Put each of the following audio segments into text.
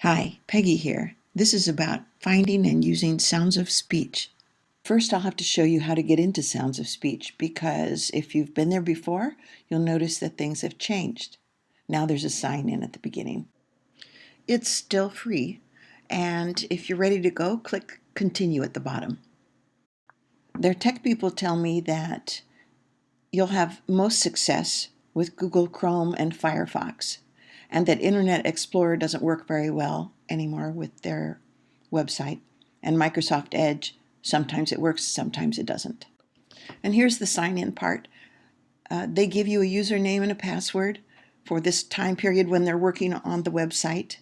Hi, Peggy here. This is about finding and using sounds of speech. First, I'll have to show you how to get into sounds of speech because if you've been there before, you'll notice that things have changed. Now there's a sign in at the beginning. It's still free, and if you're ready to go, click Continue at the bottom. Their tech people tell me that you'll have most success with Google Chrome and Firefox, and that Internet Explorer doesn't work very well anymore with their website, and Microsoft Edge, sometimes it works, sometimes it doesn't. And here's the sign-in part. They give you a username and a password for this time period when they're working on the website,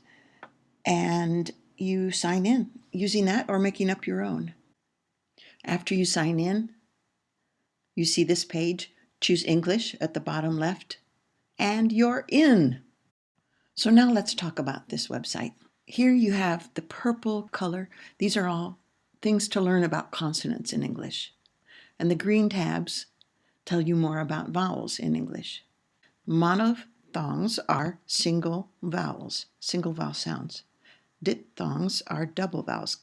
and you sign in using that or making up your own. After you sign in, you see this page. Choose English at the bottom left, and you're in. So now let's talk about this website. Here you have the purple color. These are all things to learn about consonants in English. And the green tabs tell you more about vowels in English. Monophthongs are single vowels, single vowel sounds. Diphthongs are double vowels.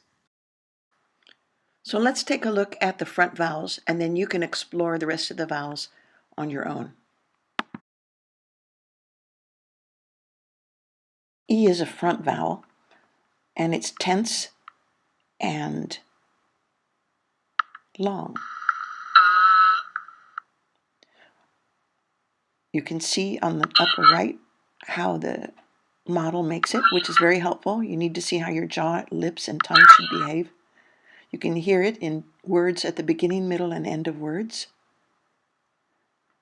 So let's take a look at the front vowels, and then you can explore the rest of the vowels on your own. E is a front vowel, and it's tense and long. You can see on the upper right how the model makes it, which is very helpful. You need to see how your jaw, lips, and tongue should behave. You can hear it in words at the beginning, middle, and end of words.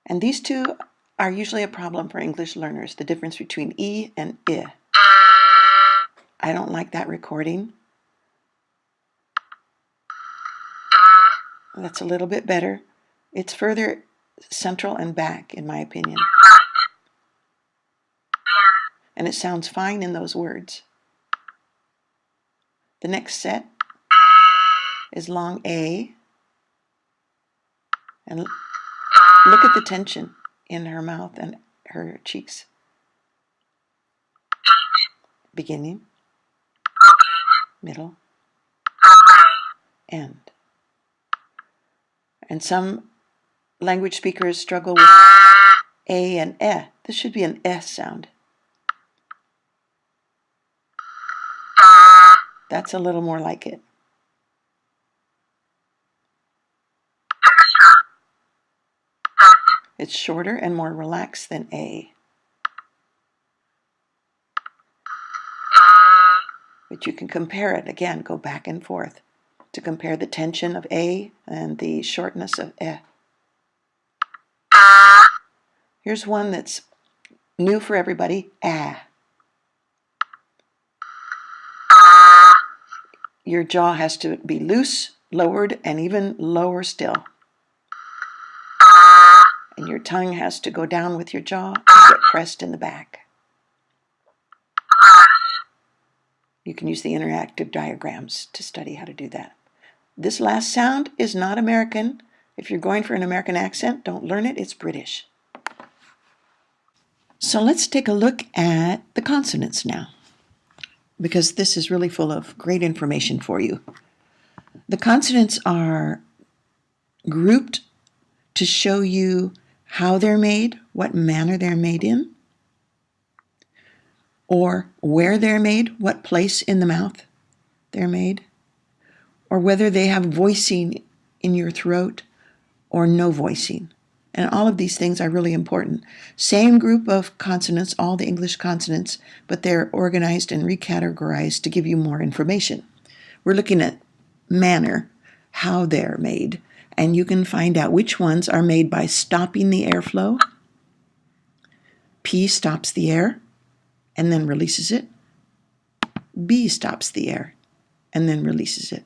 And these two are usually a problem for English learners, the difference between E and I. I don't like that recording. That's a little bit better. It's further central and back, in my opinion. And it sounds fine in those words. The next set is long A. And look at the tension in her mouth and her cheeks. Beginning, middle, end. And some language speakers struggle with A and E. This should be an S sound. That's a little more like it. It's shorter and more relaxed than A. But you can compare it, again, go back and forth to compare the tension of A and the shortness of E. Here's one that's new for everybody, Ah. Your jaw has to be loose, lowered, and even lower still. And your tongue has to go down with your jaw and get pressed in the back. You can use the interactive diagrams to study how to do that. This last sound is not American. If you're going for an American accent, don't learn it, it's British. So let's take a look at the consonants now, because this is really full of great information for you. The consonants are grouped to show you how they're made, what manner they're made in, or where they're made, what place in the mouth they're made, or whether they have voicing in your throat or no voicing. And all of these things are really important. Same group of consonants, all the English consonants, but they're organized and recategorized to give you more information. We're looking at manner, how they're made, and you can find out which ones are made by stopping the airflow. P stops the air and then releases it. B stops the air and then releases it.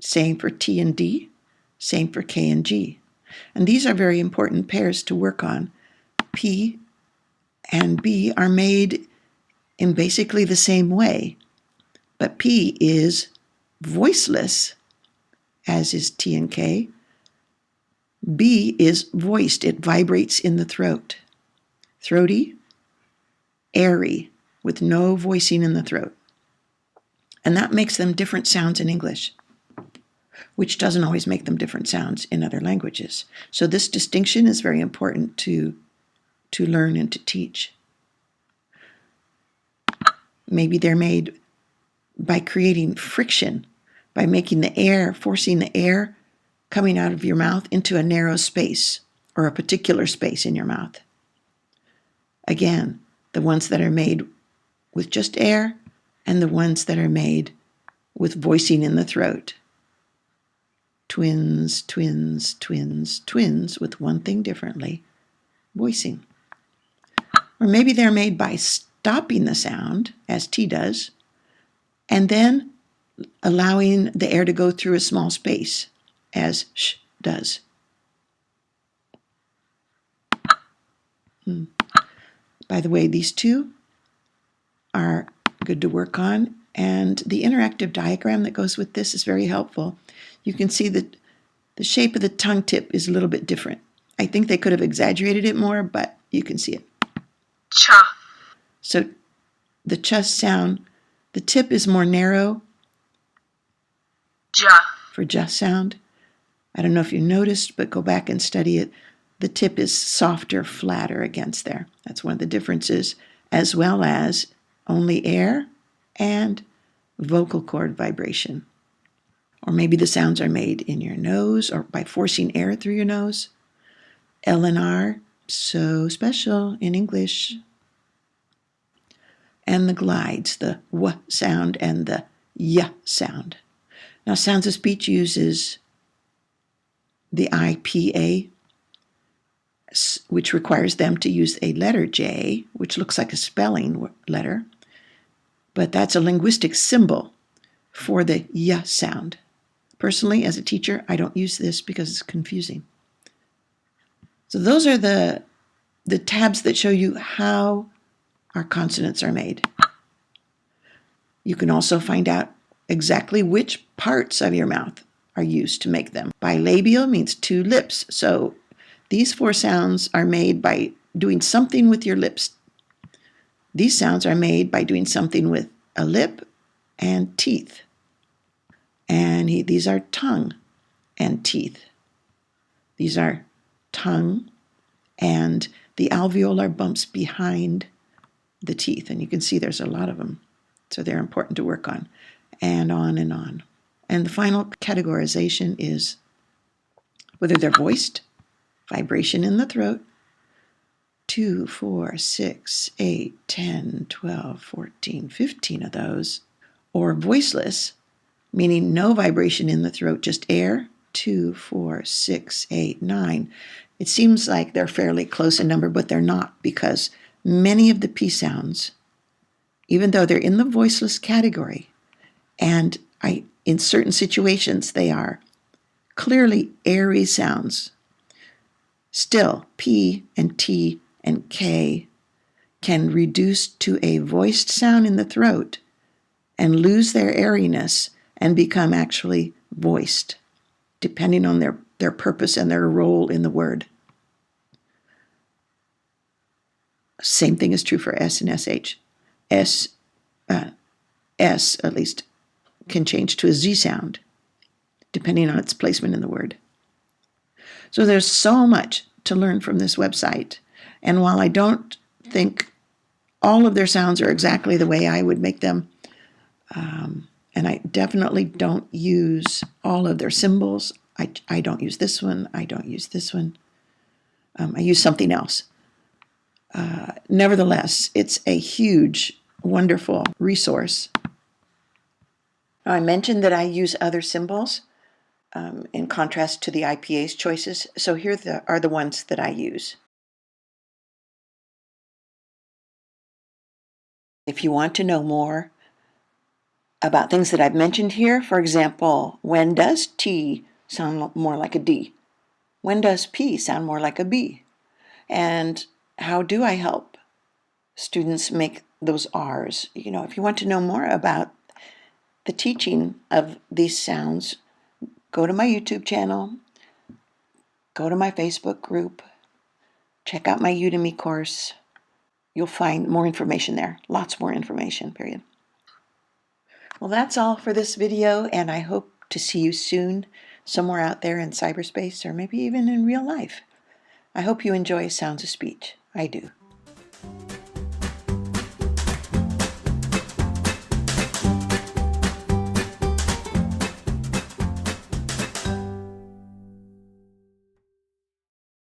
Same for T and D, same for K and G. And these are very important pairs to work on. P and B are made in basically the same way, but P is voiceless, as is T and K. B is voiced, it vibrates in the throat. Throaty, airy, with no voicing in the throat. And that makes them different sounds in English, which doesn't always make them different sounds in other languages. So this distinction is very important to learn and to teach. Maybe they're made by creating friction, by making the air, forcing the air coming out of your mouth into a narrow space or a particular space in your mouth. Again, the ones that are made with just air and the ones that are made with voicing in the throat. Twins, twins, twins, twins, with one thing differently, voicing. Or maybe they're made by stopping the sound, as T does, and then allowing the air to go through a small space, as sh does. By the way, these two are good to work on, and the interactive diagram that goes with this is very helpful. You can see that the shape of the tongue tip is a little bit different. I think they could have exaggerated it more, but you can see it. Cha. So the ch sound, the tip is more narrow Ja. for just sound. I don't know if you noticed, but go back and study it. The tip is softer, flatter against there. That's one of the differences, as well as only air and vocal cord vibration. Or maybe the sounds are made in your nose or by forcing air through your nose. L and R, so special in English. And the glides, the W sound and the Y sound. Now, Sounds of Speech uses the IPA, which requires them to use a letter J, which looks like a spelling letter, but that's a linguistic symbol for the Y sound. Personally, as a teacher, I don't use this because it's confusing. So those are the tabs that show you how our consonants are made. You can also find out exactly which parts of your mouth are used to make them. Bilabial means two lips. So these four sounds are made by doing something with your lips. These sounds are made by doing something with a lip and teeth. And these are tongue and teeth. These are tongue and the alveolar bumps behind the teeth. And you can see there's a lot of them. So they're important to work on. And on and on. And the final categorization is whether they're voiced, vibration in the throat, 2, 4, 6, 8, 10, 12, 14, 15 of those, or voiceless, meaning no vibration in the throat, just air, 2, 4, 6, 8, 9. It seems like they're fairly close in number, but they're not, because many of the P sounds, even though they're in the voiceless category, and in certain situations they are clearly airy sounds, still P and T and K can reduce to a voiced sound in the throat and lose their airiness and become actually voiced, depending on their purpose and their role in the word. Same thing is true for S and SH. S, at least, can change to a Z sound, depending on its placement in the word. So there's so much to learn from this website. And while I don't think all of their sounds are exactly the way I would make them, and I definitely don't use all of their symbols. I don't use this one. I don't use this one. I use something else. Nevertheless, it's a huge, wonderful resource. Now, I mentioned that I use other symbols in contrast to the IPA's choices. So here are the ones that I use. If you want to know more about things that I've mentioned here, for example, when does T sound more like a D? When does P sound more like a B? And how do I help students make those R's? You know, if you want to know more about the teaching of these sounds, go to my YouTube channel, go to my Facebook group, check out my Udemy course. you'll find more information there. Lots more information, period. Well, that's all for this video, and I hope to see you soon somewhere out there in cyberspace or maybe even in real life. I hope you enjoy Sounds of Speech. I do.